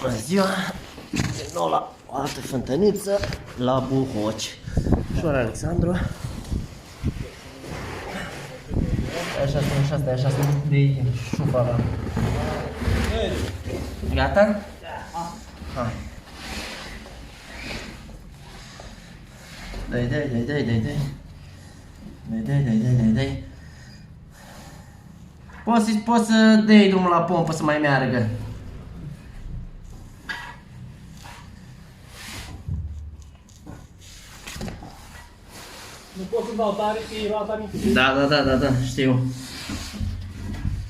Bună ziua! Din nou la o altă fântăniță, la Buhoci. Șor Alexandru. Stai așa, de șufa ăla. Gata? Da. Hai. Dai. Poți să dai drumul la pompă să mai meargă. Nu pot să dau tare, că e roata mică. Da, știu.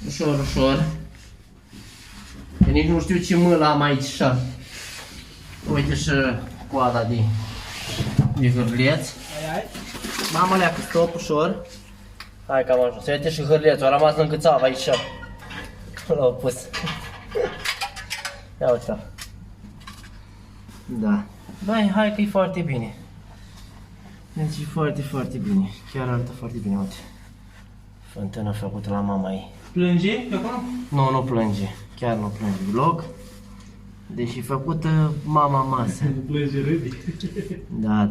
Ușor. Că nici nu știu ce mână am aici așa. Uite și coada de hârleț. Ai. Mama leacă, stop, ușor. Hai că am ajuns. Uite și hârlețul, a rămas lângă țava aici. L-au pus. Ia uite-l. Da. Hai că e foarte bine. Deci e foarte bine. Chiar arată foarte bine, uite. Fântână făcută la mama ei. Plânge pe acolo? Nu plânge. Chiar nu plânge deloc. Deși e făcută mama masă. Nu plânge, râde. Da.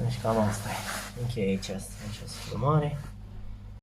Deci cam asta e. Încheie aici filmare.